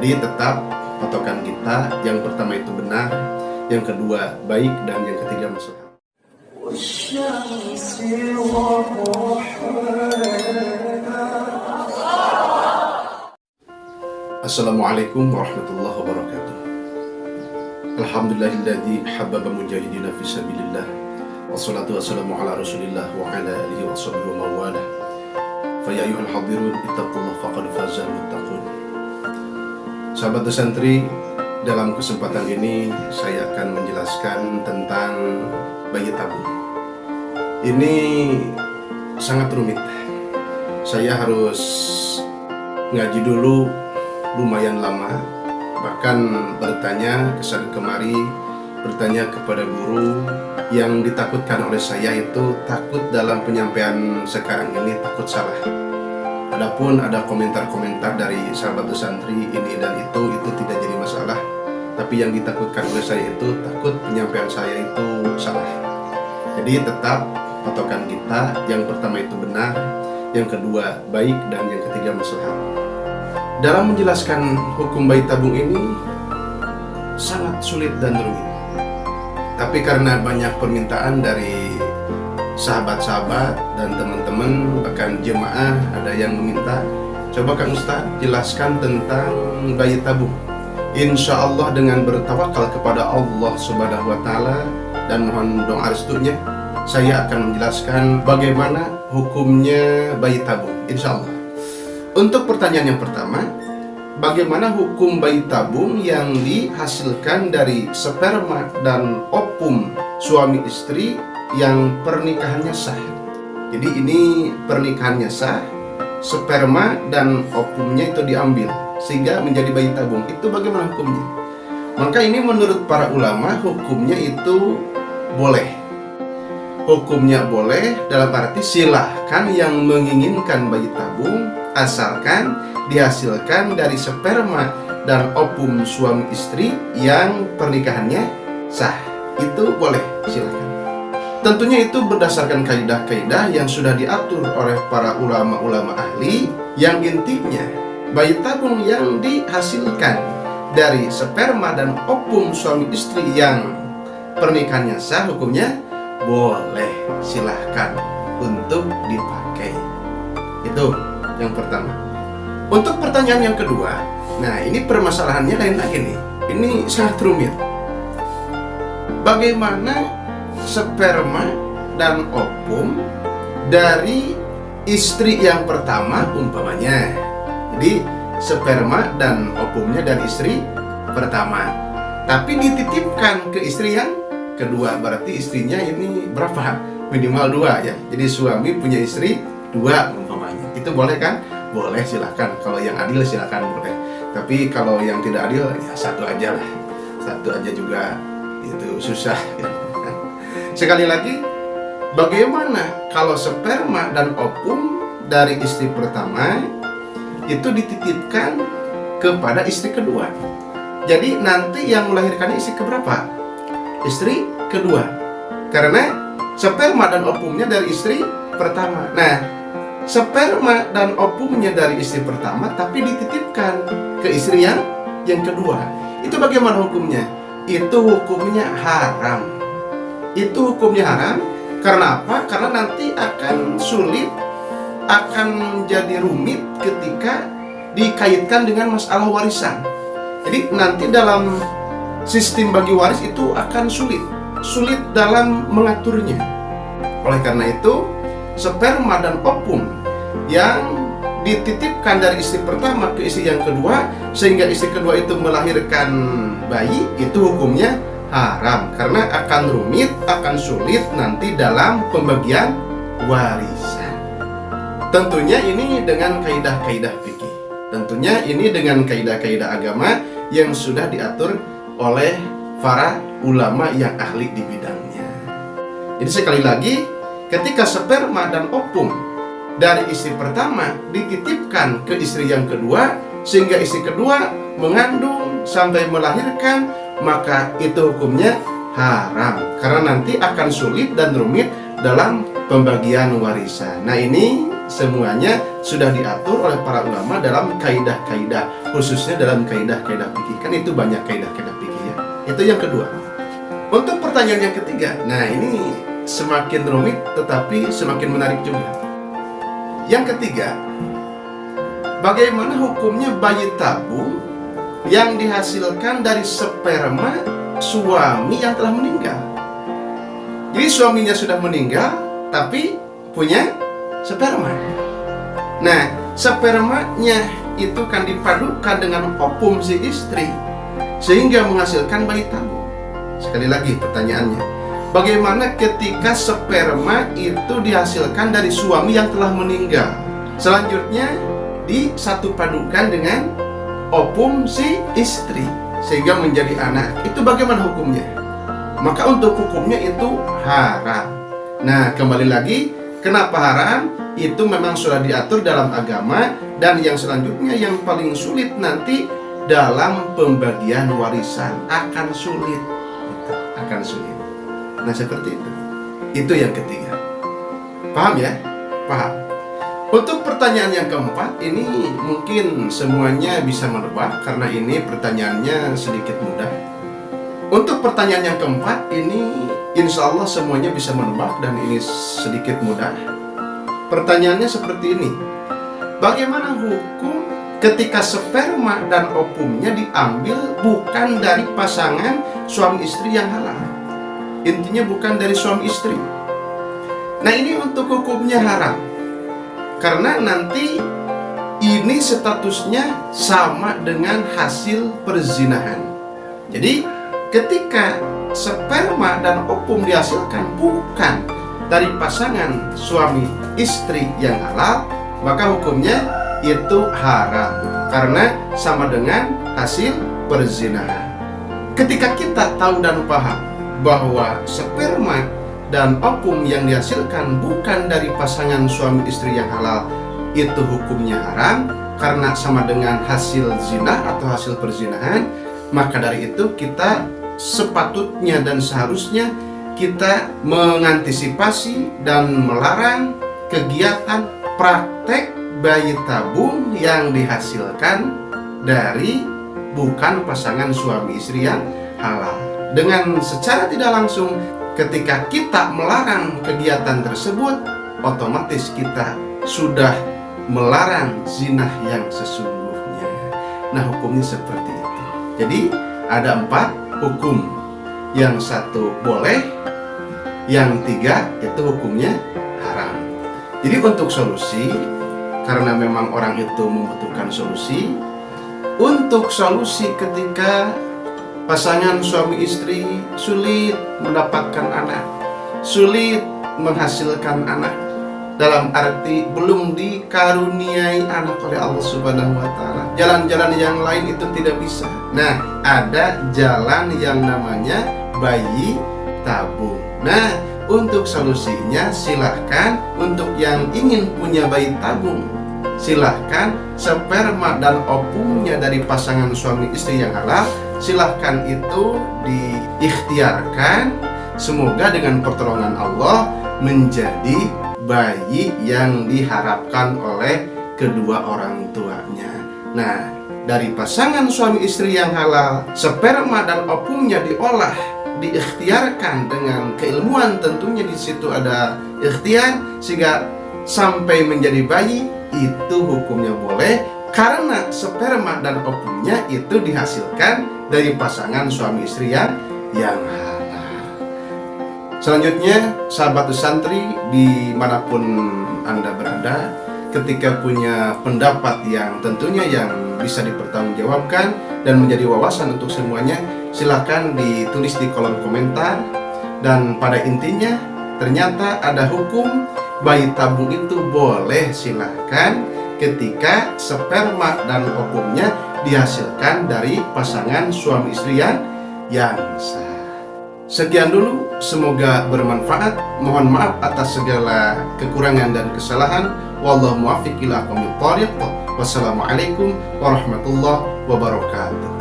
Jadi tetap patokan kita, yang pertama itu benar, yang kedua baik, dan yang ketiga maslahat. Assalamualaikum warahmatullahi wabarakatuh. Alhamdulillahilladzi habbaba mujahidina fi sabilillah. Wassalatu wassalamu ala rasulillah wa ala alihi wa sahbihi wa mawalah. Fa ya ayyuhal hadirun ittaqullaha faqad fazal muttaqun. Sahabat santri, dalam kesempatan ini saya akan menjelaskan tentang bayi tabung. Ini sangat rumit. Saya harus ngaji dulu lumayan lama, bahkan bertanya kesana kemari, bertanya kepada guru. Yang ditakutkan oleh saya itu takut dalam penyampaian sekarang ini takut salah. Adapun ada komentar-komentar dari sahabat santri ini dan itu tidak jadi masalah. Tapi yang ditakutkan oleh saya itu takut penyampaian saya itu salah. Jadi tetap patokan kita, yang pertama itu benar, yang kedua baik, dan yang ketiga maslahat. Dalam menjelaskan hukum bayi tabung ini sangat sulit dan rumit. Tapi karena banyak permintaan dari sahabat-sahabat dan teman-teman, bahkan jemaah ada yang meminta, coba Kang Ustaz jelaskan tentang bayi tabung. Insya Allah dengan bertawakal kepada Allah Subhanahu wa Ta'ala dan mohon doa restunya, saya akan menjelaskan bagaimana hukumnya bayi tabung, insya Allah. Untuk pertanyaan yang pertama, bagaimana hukum bayi tabung yang dihasilkan dari sperma dan ovum suami istri yang pernikahannya sah? Jadi ini pernikahannya sah, sperma dan ovumnya itu diambil sehingga menjadi bayi tabung. Itu bagaimana hukumnya? Maka ini menurut para ulama hukumnya itu boleh. Hukumnya boleh dalam arti silahkan yang menginginkan bayi tabung, asalkan dihasilkan dari sperma dan ovum suami istri yang pernikahannya sah. Itu boleh, silakan. Tentunya itu berdasarkan kaidah-kaidah yang sudah diatur oleh para ulama-ulama ahli, yang intinya bayi tabung yang dihasilkan dari sperma dan ovum suami istri yang pernikahannya sah, hukumnya boleh, silahkan untuk dipakai. Itu yang pertama. Untuk pertanyaan yang kedua, nah ini permasalahannya lain lagi nih. Ini sangat rumit. Bagaimana sperma dan ovum dari istri yang pertama umpamanya? Jadi sperma dan ovumnya dari istri pertama, tapi dititipkan ke istri yang kedua. Berarti istrinya ini berapa? Minimal 2 ya. Jadi suami punya istri 2 umpamanya. Itu boleh kan? Boleh, silakan. Kalau yang adil silakan boleh. Tapi kalau yang tidak adil ya satu aja lah. Satu aja juga itu susah. Sekali lagi, bagaimana kalau sperma dan ovum dari istri pertama itu dititipkan kepada istri kedua? Jadi nanti yang melahirkannya istri keberapa? Istri kedua. Karena sperma dan ovumnya dari istri pertama. Nah, sperma dan ovumnya dari istri pertama tapi dititipkan ke istri yang kedua. Itu bagaimana hukumnya? Itu hukumnya haram. Itu hukumnya haram. Karena apa? Karena nanti akan sulit, akan menjadi rumit ketika dikaitkan dengan masalah warisan. Jadi nanti dalam sistem bagi waris itu akan sulit dalam mengaturnya. Oleh karena itu, sperma dan ovum yang dititipkan dari istri pertama ke istri yang kedua sehingga istri kedua itu melahirkan bayi, itu hukumnya haram karena akan rumit, akan sulit nanti dalam pembagian warisan. Tentunya ini dengan kaidah-kaidah fikih. Tentunya ini dengan kaidah-kaidah agama yang sudah diatur oleh para ulama yang ahli di bidangnya. Jadi sekali lagi, ketika sperma dan ovum dari istri pertama dititipkan ke istri yang kedua sehingga istri kedua mengandung sampai melahirkan, maka itu hukumnya haram karena nanti akan sulit dan rumit dalam pembagian warisan. Nah, ini semuanya sudah diatur oleh para ulama dalam kaidah-kaidah, khususnya dalam kaidah-kaidah fikih. Kan itu banyak kaidah-kaidah fikih ya. Itu yang kedua. Untuk pertanyaan yang ketiga, nah ini semakin rumit tetapi semakin menarik juga. Yang ketiga, bagaimana hukumnya bayi tabung yang dihasilkan dari sperma suami yang telah meninggal? Jadi suaminya sudah meninggal tapi punya sperma. Nah, spermanya itu kan dipadukan dengan ovum si istri sehingga menghasilkan bayi tabung. Sekali lagi pertanyaannya, bagaimana ketika sperma itu dihasilkan dari suami yang telah meninggal, selanjutnya disatu padukan dengan ovum si istri sehingga menjadi anak? Itu bagaimana hukumnya? Maka untuk hukumnya itu haram. Nah, kembali lagi, kenapa haram? Itu memang sudah diatur dalam agama. Dan yang selanjutnya yang paling sulit nanti dalam pembagian warisan akan sulit. Akan sulit. Nah, seperti itu. Itu yang ketiga. Paham ya? Paham. Untuk pertanyaan yang keempat, ini mungkin semuanya bisa menebak karena ini pertanyaannya sedikit mudah. Untuk pertanyaan yang keempat ini insya Allah semuanya bisa menebak dan ini sedikit mudah. Pertanyaannya seperti ini, bagaimana hukum ketika sperma dan ovumnya diambil bukan dari pasangan suami istri yang halal? Intinya bukan dari suami istri. Nah, ini untuk hukumnya haram karena nanti ini statusnya sama dengan hasil perzinahan. Jadi ketika sperma dan ovum dihasilkan bukan dari pasangan suami istri yang halal, maka hukumnya itu haram karena sama dengan hasil perzinahan. Ketika kita tahu dan paham bahwa sperma dan ovum yang dihasilkan bukan dari pasangan suami istri yang halal, itu hukumnya haram karena sama dengan hasil zina atau hasil perzinahan, maka dari itu kita sepatutnya dan seharusnya kita mengantisipasi dan melarang kegiatan praktek bayi tabung yang dihasilkan dari bukan pasangan suami istri yang halal. Dengan secara tidak langsung, ketika kita melarang kegiatan tersebut, otomatis kita sudah melarang zina yang sesungguhnya. Nah, hukumnya seperti itu. Jadi ada 4 hukum. Yang 1 boleh, yang 3 itu hukumnya haram. Jadi untuk solusi, karena memang orang itu membutuhkan solusi, untuk solusi ketika pasangan suami istri sulit mendapatkan anak, sulit menghasilkan anak, dalam arti belum dikaruniai anak oleh Allah Subhanahu wa Ta'ala, jalan-jalan yang lain itu tidak bisa. Nah, ada jalan yang namanya bayi tabung. Nah, untuk solusinya silahkan untuk yang ingin punya bayi tabung, silahkan sperma dan ovumnya dari pasangan suami istri yang halal, silahkan itu diikhtiarkan. Semoga dengan pertolongan Allah menjadi bayi yang diharapkan oleh kedua orang tuanya. Nah, dari pasangan suami istri yang halal, sperma dan ovumnya diolah, diikhtiarkan dengan keilmuan, tentunya di situ ada ikhtiar sehingga sampai menjadi bayi, itu hukumnya boleh karena sperma dan ovumnya itu dihasilkan dari pasangan suami istri yang halal. Selanjutnya, sahabat santri dimanapun Anda berada, ketika punya pendapat yang tentunya yang bisa dipertanggungjawabkan dan menjadi wawasan untuk semuanya, silakan ditulis di kolom komentar. Dan pada intinya, ternyata ada hukum bayi tabung itu boleh, silahkan ketika sperma dan ovumnya dihasilkan dari pasangan suami istri yang sah. Sekian dulu, semoga bermanfaat. Mohon maaf atas segala kekurangan dan kesalahan. Wallahu muwaffiq ila aqwamit thoriq. Wassalamualaikum warahmatullahi wabarakatuh.